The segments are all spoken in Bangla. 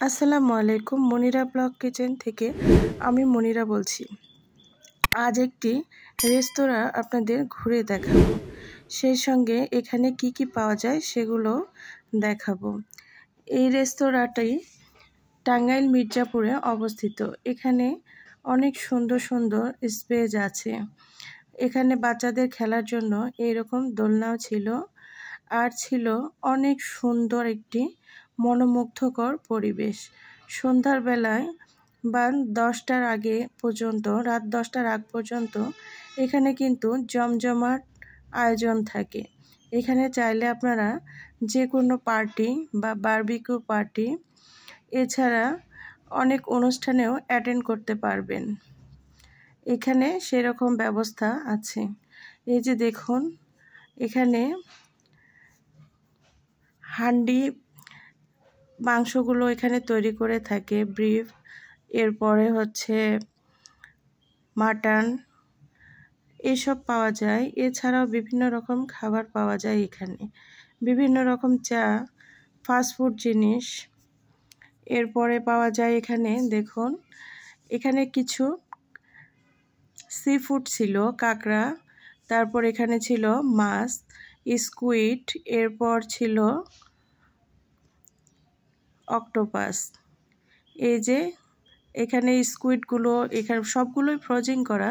আসসালামু আলাইকুম। মনিরা ব্লগ কিচেন থেকে আমি মনিরা বলছি। আজ একটি রেস্তোরাঁ আপনাদের ঘুরে দেখাবো, সেই সঙ্গে এখানে কি কি পাওয়া যায় সেগুলো দেখাবো। এই রেস্তোরাঁটি টাঙ্গাইল মির্জাপুরে অবস্থিত। এখানে অনেক সুন্দর সুন্দর স্পেস আছে। এখানে বাচ্চাদের খেলার জন্য এইরকম দোলনাও ছিল, আর ছিল অনেক সুন্দর একটি মনোমুগ্ধকর পরিবেশ। সন্ধ্যার বেলায় বা 10টার আগে পর্যন্ত, রাত 10টার আগ পর্যন্ত এখানে কিন্তু জমজমাট আয়োজন থাকে। এখানে চাইলে আপনারা যে কোনো পার্টি বা বারবিকিউ পার্টি, এছাড়া অনেক অনুষ্ঠানেও অ্যাটেন্ড করতে পারবেন। এখানে সেরকম ব্যবস্থা আছে। এই যে দেখুন, এখানে হান্ডি মাংসগুলো এখানে তৈরি করে থাকে, বিফ, এরপরে হচ্ছে মাটন, এসব পাওয়া যায়। এছাড়াও বিভিন্ন রকম খাবার পাওয়া যায় এখানে, বিভিন্ন রকম চা, ফাস্টফুড জিনিস। এরপরে পাওয়া যায় এখানে দেখুন, এখানে কিছু সি ফুড ছিল, কাঁকড়া, তারপর এখানে ছিল মাছ, স্কুইড, এরপর ছিল অক্টোপাস। এই যে এখানে স্কুইডগুলো এখানে সবগুলোই ফ্রোজিং করা,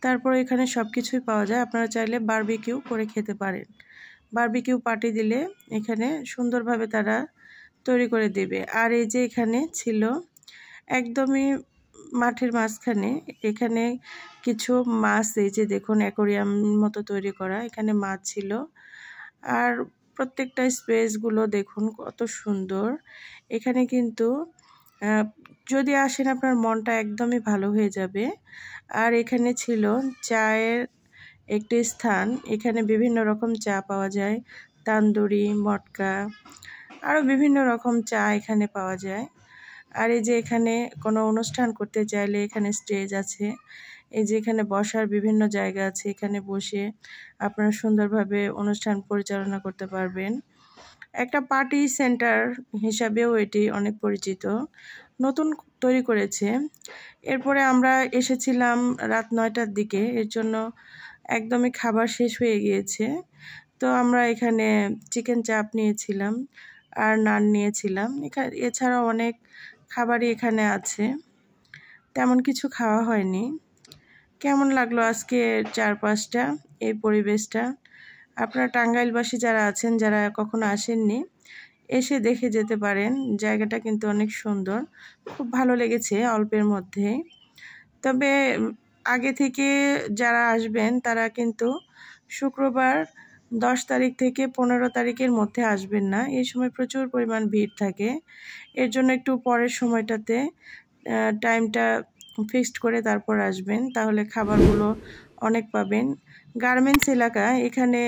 তারপর এখানে সব কিছুই পাওয়া যায়। আপনারা চাইলে বারবিকিউ করে খেতে পারেন। বারবিকিউ পার্টি দিলে এখানে সুন্দরভাবে তারা তৈরি করে দেবে। আর এই যে এখানে ছিল একদমই মাঠের মাঝখানে, এখানে কিছু মাছ, এই যে দেখুন অ্যাকোরিয়াম মতো তৈরি করা, এখানে মাছ ছিল। আর প্রত্যেকটা স্পেসগুলো দেখুন কত সুন্দর। এখানে কিন্তু যদি আসেন আপনার মনটা একদমই ভালো হয়ে যাবে। আর এখানে ছিল চায়ের একটি স্থান, এখানে বিভিন্ন রকম চা পাওয়া যায়, তান্দুরি, মটকা, আরও বিভিন্ন রকম চা এখানে পাওয়া যায়। আর এই যে এখানে কোনো অনুষ্ঠান করতে চাইলে এখানে স্টেজ আছে, এই যে এখানে বসার বিভিন্ন জায়গা আছে, এখানে বসে আপনারা সুন্দরভাবে অনুষ্ঠান পরিচালনা করতে পারবেন। একটা পার্টি সেন্টার হিসাবেও এটি অনেক পরিচিত, নতুন তৈরি করেছে। এরপরে আমরা এসেছিলাম রাত 9টার দিকে, এর জন্য একদমই খাবার শেষ হয়ে গিয়েছে। তো আমরা এখানে চিকেন চাপ নিয়েছিলাম আর নান নিয়েছিলাম। এছাড়াও অনেক খাবারই এখানে আছে, তেমন কিছু খাওয়া হয়নি। কেমন লাগলো আজকে চারপাশটা, এই পরিবেশটা? আপনারা টাঙ্গাইলবাসী যারা আছেন, যারা কখনো আসেননি, এসে দেখে যেতে পারেন। জায়গাটা কিন্তু অনেক সুন্দর, খুব ভালো লেগেছে অল্পের মধ্যে। তবে আগে থেকে যারা আসবেন তারা কিন্তু শুক্রবার 10 তারিখ থেকে 15 তারিখের মধ্যে আসবেন না, এই সময় প্রচুর পরিমাণ ভিড় থাকে। এর জন্য একটু পরের সময়টাতে টাইমটা ফিক্সড করে তারপর আসবেন, তাহলে খাবারগুলো অনেক পাবেন। গার্মেন্টস এলাকা, এখানে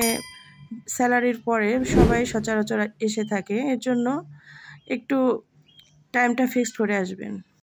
স্যালারির পরে সবাই সচরাচর এসে থাকে, এর জন্য একটু টাইমটা ফিক্সড করে আসবেন।